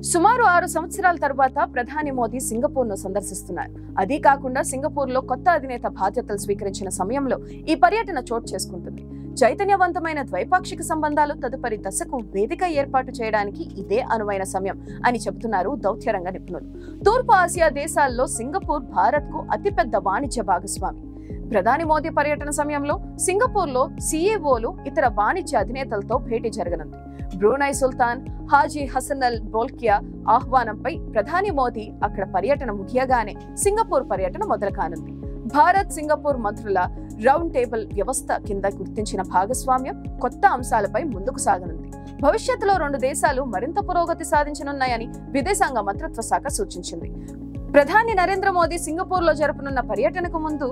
సుమారు 6 సంవత్సరాల తర్వాత ప్రధాని మోదీ సింగపూర్ను సందర్శిస్తున్నారు. అదీ కాకుండా సింగపూర్లో కొత్త అధినేత బాధ్యతలు స్వీకరించిన సమయంలో ఈ పర్యటన చోటు చేసుకుంటుంది. చైతన్యవంతమైన ద్వైపాక్షిక సంబంధాలు తదుపరి దశకు వేదిక ఏర్పాటు చేయడానికి ఇదే అనువైన సమయం అని చెబుతున్నారు దౌత్యరంగ నిపుణులు. తూర్పు ఆసియా దేశాల్లో సింగపూర్ భారత్కు అతిపెద్ద వాణిజ్య భాగస్వామి. ప్రధాని మోదీ పర్యటన సమయంలో సింగపూర్లో సీఈఓలు ఇతర వాణిజ్య అధినేతలతో భేటీ జరగనుంది. బ్రూనై సుల్తాన్ హాజీ హసన్ అల్ బోల్కియా ఆహ్వానంపై ప్రధాని మోదీ అక్కడ పర్యటన ముగియగానే సింగపూర్ పర్యటన మొదలు కానుంది. భారత్ సింగపూర్ మంత్రుల రౌండ్ టేబుల్ వ్యవస్థ కింద గుర్తించిన భాగస్వామ్యం కొత్త అంశాలపై ముందుకు సాగనుంది. భవిష్యత్తులో 2 దేశాలు మరింత పురోగతి సాధించనున్నాయని విదేశాంగ మంత్రిత్వ శాఖ సూచించింది. ప్రధాని నరేంద్ర మోదీ సింగపూర్లో జరపనున్న పర్యటనకు ముందు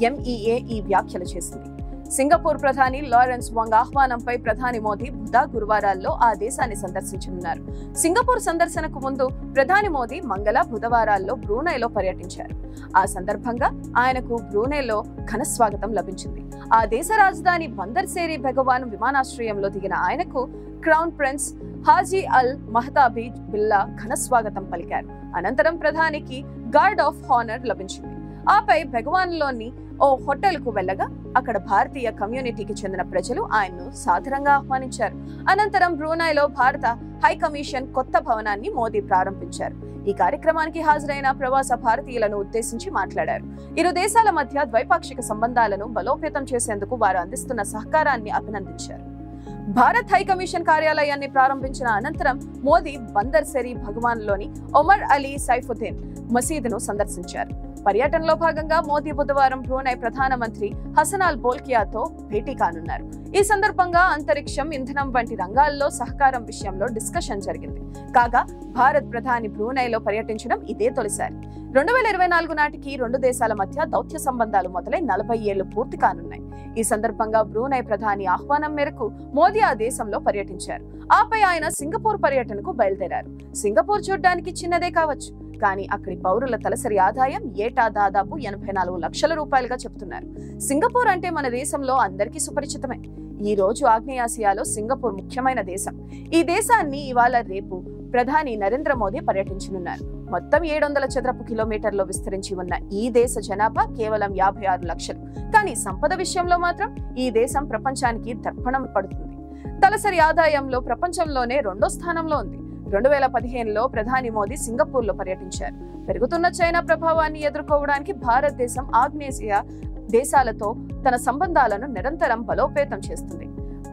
ఎంఈఏ ఈ వ్యాఖ్యలు చేసింది. సింగపూర్ ప్రధాని లారెన్స్ వాంగ్ ఆహ్వానంపై ప్రధాని మోదీ బుధ గురువారాల్లో ఆ దేశాన్ని సందర్శించనున్నారు. సింగపూర్ సందర్శనకు ముందు ప్రధాని మోదీ మంగళ బుధవారాల్లో బ్రూనైలో పర్యటించారు. ఆ సందర్భంగా ఆయనకు బ్రూనైలో ఘన స్వాగతం లభించింది. ఆ దేశ రాజధాని బందర్ సేరి బెగవాన్ విమానాశ్రయంలో దిగిన ఆయనకు క్రౌన్ ప్రిన్స్ హాజీ అల్ మహతాబీ బిల్లా ఘన స్వాగతం పలికారు. అనంతరం ప్రధానికి గార్డ్ ఆఫ్ హానర్ లభించింది. ఆపై బెగవాన్లోని ఓ హోటల్ కు వెళ్లగా అక్కడ భారతీయ కమ్యూనిటీకి చెందిన ప్రజలు ఆయన్ను సాదరంగా ఆహ్వానించారు. అనంతరం బ్రూనైలో భారత హై కమిషన్ కొత్త భవనాన్ని మోదీ ప్రారంభించారు. ఈ కార్యక్రమానికి హాజరైన ప్రవాస భారతీయులను ఉద్దేశించి మాట్లాడారు. ఇరు దేశాల మధ్య ద్వైపాక్షిక సంబంధాలను బలోపేతం చేసేందుకు వారు అందిస్తున్న సహకారాన్ని అభినందించారు. భారత్ హై కమిషన్ కార్యాలయాన్ని ప్రారంభించిన అనంతరం మోదీ బందర్ సెరీ భగవాన్లోని ఒమర్ అలీ సైఫుద్దీన్ మసీదును సందర్శించారు. పర్యటనలో భాగంగా మోదీ బుధవారం బ్రూనై ప్రధానమంత్రి హసన్ అల్ బోల్కియాతో భేటీ కానున్నారు. ఈ సందర్భంగా అంతరిక్షం, ఇంధనం వంటి రంగాల్లో సహకారం విషయంలో డిస్కషన్ జరిగింది. కాగా భారత్ ప్రధాని బ్రూనైలో పర్యటించడం ఇదే తొలిసారి. 2024 నాటికి 2 దేశాల మధ్య దౌత్య సంబంధాలు మొదలై 40 ఏళ్లు పూర్తి కానున్నాయి. ఈ సందర్భంగా బ్రూనై ప్రధాని ఆహ్వానం మేరకు మోదీ ఆ దేశంలో పర్యటించారు. ఆపై ఆయన సింగపూర్ పర్యటనకు బయలుదేరారు. సింగపూర్ చూడ్డానికి చిన్నదే కావచ్చు, కానీ అక్కడి పౌరుల తలసరి ఆదాయం ఏటా దాదాపు 84 లక్షల రూపాయలుగా చెబుతున్నారు. సింగపూర్ అంటే మన దేశంలో అందరికీ సుపరిచితమే. ఈ రోజు ఆగ్నేయాసియాలో సింగపూర్ ముఖ్యమైన దేశం. ఈ దేశాన్ని ఇవాళ రేపు ప్రధాని నరేంద్ర మోదీ పర్యటించనున్నారు. మొత్తం 700 చదరపు కిలోమీటర్లో విస్తరించి ఉన్న ఈ దేశ జనాభా కేవలం 56 లక్షలు. కానీ సంపద విషయంలో మాత్రం ఈ దేశం ప్రపంచానికి దర్పణం పడుతుంది. తలసరి ఆదాయంలో ప్రపంచంలోనే 2వ స్థానంలో ఉంది. 2015లో ప్రధాని మోదీ సింగపూర్లో పర్యటించారు. పెరుగుతున్న చైనా ప్రభావాన్ని ఎదుర్కోవడానికి భారతదేశం ఆగ్నేసియా దేశాలతో తన సంబంధాలను నిరంతరం బలోపేతం చేస్తుంది.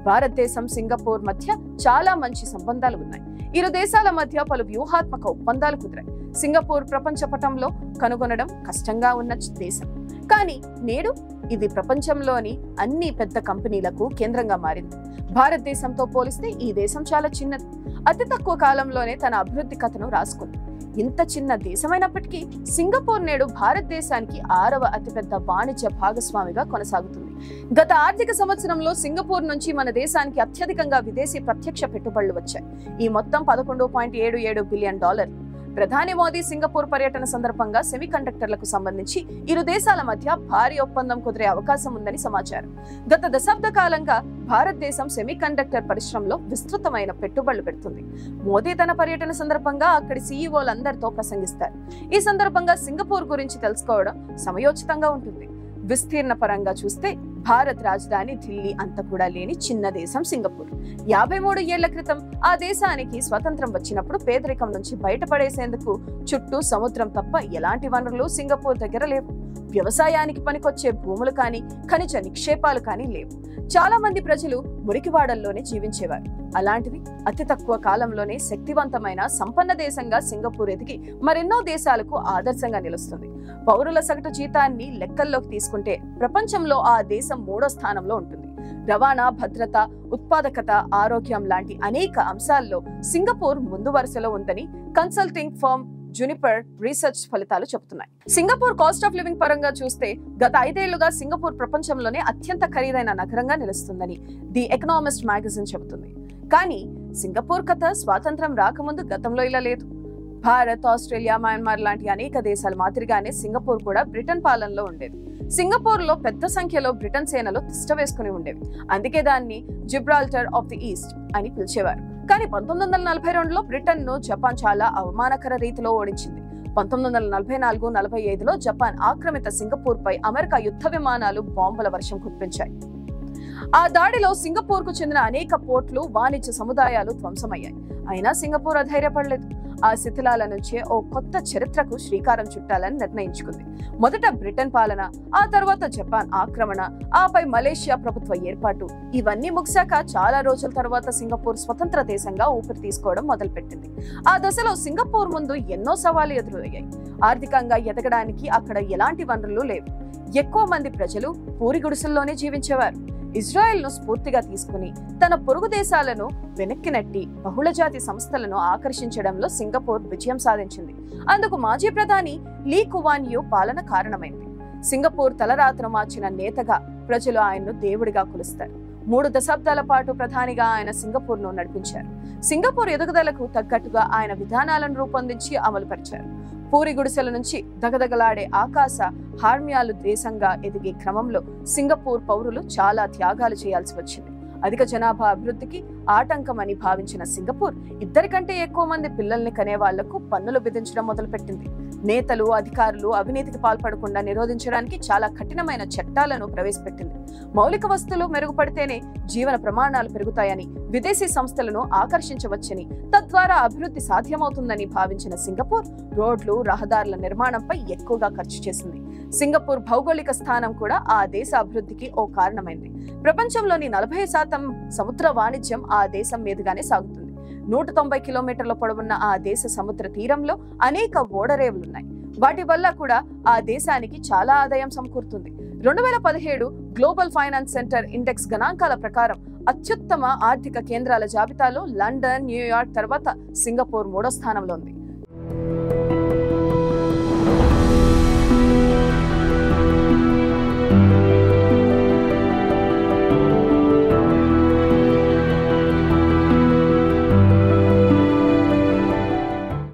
భారతదేశం సింగపూర్ మధ్య చాలా మంచి సంబంధాలు ఉన్నాయి. ఇరు దేశాల మధ్య పలు వ్యూహాత్మక ఒప్పందాలు కుదిరాయి. సింగపూర్ ప్రపంచ పటంలో కనుగొనడం కష్టంగా ఉన్న దేశం, కానీ నేడు ఇది ప్రపంచంలోని అన్ని పెద్ద కంపెనీలకు కేంద్రంగా మారింది. భారతదేశంతో పోలిస్తే ఈ దేశం చాలా చిన్నది. అతి తక్కువ కాలంలోనే తన అభివృద్ధి కథను రాసుకుంది. ఇంత చిన్న దేశమైనప్పటికీ సింగపూర్ నేడు భారతదేశానికి 6వ అతిపెద్ద వాణిజ్య భాగస్వామిగా కొనసాగుతుంది. గత ఆర్థిక సంవత్సరంలో సింగపూర్ నుంచి మన దేశానికి అత్యధికంగా విదేశీ ప్రత్యక్ష పెట్టుబడులు వచ్చాయి. ఈ మొత్తం $11.77 బిలియన్. ప్రధాని మోదీ సింగపూర్ పర్యటన సందర్భంగా సెమీకండక్టర్లకు సంబంధించి ఇరు దేశాల మధ్య భారీ ఒప్పందం కుదిరే అవకాశం ఉందని సమాచారం. గత దశాబ్ద కాలంగా భారతదేశం సెమీకండక్టర్ పరిశ్రమలో విస్తృతమైన పెట్టుబడులు పెడుతుంది. మోదీ తన పర్యటన సందర్భంగా అక్కడి సీఈఓలందరితో ప్రసంగిస్తారు. ఈ సందర్భంగా సింగపూర్ గురించి తెలుసుకోవడం సమయోచితంగా ఉంటుంది. విస్తీర్ణ పరంగా చూస్తే భారత్ రాజధాని ఢిల్లీ అంత కూడా లేని చిన్న దేశం సింగపూర్. 53 ఏళ్ల క్రితం ఆ దేశానికి స్వతంత్రం వచ్చినప్పుడు పేదరికం నుంచి బయటపడేసేందుకు చుట్టూ సముద్రం తప్ప ఎలాంటి వనరులు సింగపూర్ దగ్గర లేవు. వ్యవసాయానికి పనికొచ్చే భూములు కానీ ఖనిజ నిక్షేపాలు కానీ లేవు. చాలా మంది ప్రజలు మురికివాడల్లోనే జీవించేవారు. అలాంటిది అతి తక్కువ కాలంలోనే శక్తివంతమైన సంపన్న దేశంగా సింగపూర్ ఎదిగి మరెన్నో దేశాలకు ఆదర్శంగా నిలుస్తుంది. పౌరుల సగటు జీతాన్ని లెక్కల్లోకి తీసుకుంటే ప్రపంచంలో ఆ దేశం 3వ స్థానంలో ఉంటుంది. రవాణా, భద్రత, ఉత్పాదకత, ఆరోగ్యం లాంటి అనేక అంశాల్లో సింగపూర్ ముందు వరుసలో ఉందని కన్సల్టింగ్ ఫర్మ్ జునిపర్ రీసెర్చ్ ఫలితాలు చెబుతున్నాయి. సింగపూర్ కాస్ట్ ఆఫ్ లివింగ్ పరంగా చూస్తే గత 5 ఏళ్లుగా సింగపూర్ ప్రపంచంలోనే అత్యంత ఖరీదైన నగరంగా నిలుస్తుందని ది ఎకనామిస్ట్ మ్యాగజైన్ చెబుతుంది. కానీ సింగపూర్ కథ స్వాతంత్రం రాకముందు గతంలో ఇలా లేదు. భారత్, ఆస్ట్రేలియా, మయన్మార్ లాంటి అనేక దేశాల మాదిరిగానే సింగపూర్ కూడా బ్రిటన్ పాలనలో ఉండేది. సింగపూర్ లో పెద్ద సంఖ్యలో బ్రిటన్ సేనలు తిష్ట వేసుకుని ఉండేవి. అందుకే దాన్ని జిబ్రాల్టర్ ఆఫ్ ది ఈస్ట్ అని పిలిచేవారు. కానీ 1942లో బ్రిటన్ ను జపాన్ చాలా అవమానకర రీతిలో ఓడించింది. 1944-45లో జపాన్ ఆక్రమిత సింగపూర్ పై అమెరికా యుద్ధ విమానాలు బాంబుల వర్షం కురిపించాయి. ఆ దాడిలో సింగపూర్ కు చెందిన అనేక పోర్ట్లు, వాణిజ్య సముదాయాలు ధ్వంసమయ్యాయి. అయినా సింగపూర్ అధైర్యపడలేదు. ఆ శిథిలాల నుంచే ఓ కొత్త చరిత్రకు శ్రీకారం చుట్టాలని నిర్ణయించుకుంది. మొదట బ్రిటన్ పాలన, ఆ తర్వాత జపాన్ ఆక్రమణ, ఆపై మలేషియా ప్రభుత్వ ఏర్పాటు. ఇవన్నీ ముగిశాక చాలా రోజుల తర్వాత సింగపూర్ స్వతంత్ర దేశంగా ఊపిరి తీసుకోవడం మొదలుపెట్టింది. ఆ దశలో సింగపూర్ ముందు ఎన్నో సవాళ్లు ఎదురయ్యాయి. ఆర్థికంగా ఎదగడానికి అక్కడ ఎలాంటి వనరులు లేవు. ఎక్కువ మంది ప్రజలు పూరి గుడిసెల్లోనే జీవించేవారు. ఇజ్రాయెల్ ను స్ఫూర్తిగా తీసుకుని తన పొరుగు దేశాలను వెనక్కి నెట్టి బహుళజాతి సంస్థలను ఆకర్షించడంలో సింగపూర్ విజయం సాధించింది. అందుకు మాజీ ప్రధాని లీ కువాన్ యూ పాలన కారణమైంది. సింగపూర్ తలరాతను మార్చిన నేతగా ప్రజలు ఆయన్ను దేవుడిగా కొలుస్తారు. 3 దశాబ్దాల పాటు ప్రధానిగా ఆయన సింగపూర్ ను నడిపించారు. సింగపూర్ ఎదుగుదలకు తగ్గట్టుగా ఆయన విధానాలను రూపొందించి అమలుపరిచారు. పూరి గుడిసెల నుంచి దగదగలాడే ఆకాశ హార్మ్యాలు దేశంగా ఎదిగే క్రమంలో సింగపూర్ పౌరులు చాలా త్యాగాలు చేయాల్సి వచ్చింది. అధిక జనాభా అభివృద్ధికి ఆటంకమని భావించిన సింగపూర్ 2 కంటే ఎక్కువ మంది పిల్లల్ని కనే వాళ్లకు పన్నులు విధించడం మొదలుపెట్టింది. నేతలు, అధికారులు అవినీతికి పాల్పడకుండా నిరోధించడానికి చాలా కఠినమైన చట్టాలను ప్రవేశపెట్టింది. మౌలిక వస్తువులు మెరుగుపడితేనే జీవన ప్రమాణాలు పెరుగుతాయని, విదేశీ సంస్థలను ఆకర్షించవచ్చని, తద్వారా అభివృద్ధి సాధ్యమవుతుందని భావించిన సింగపూర్ రోడ్లు, రహదారుల నిర్మాణంపై ఎక్కువగా ఖర్చు చేసింది. సింగపూర్ భౌగోళిక స్థానం కూడా ఆ దేశ అభివృద్ధికి ఓ కారణమైంది. ప్రపంచంలోని 40% సముద్ర వాణిజ్యం ఆ దేశం మీదుగానే సాగుతుంది. 190 కిలోమీటర్ల పొడవున్న ఆ దేశ సముద్ర తీరంలో అనేక ఓడరేవులున్నాయి. వాటి వల్ల కూడా ఆ దేశానికి చాలా ఆదాయం సమకూరుతుంది. 2017 గ్లోబల్ ఫైనాన్స్ సెంటర్ ఇండెక్స్ గణాంకాల ప్రకారం అత్యుత్తమ ఆర్థిక కేంద్రాల జాబితాలో లండన్, న్యూయార్క్ తర్వాత సింగపూర్ 3వ స్థానంలో ఉంది.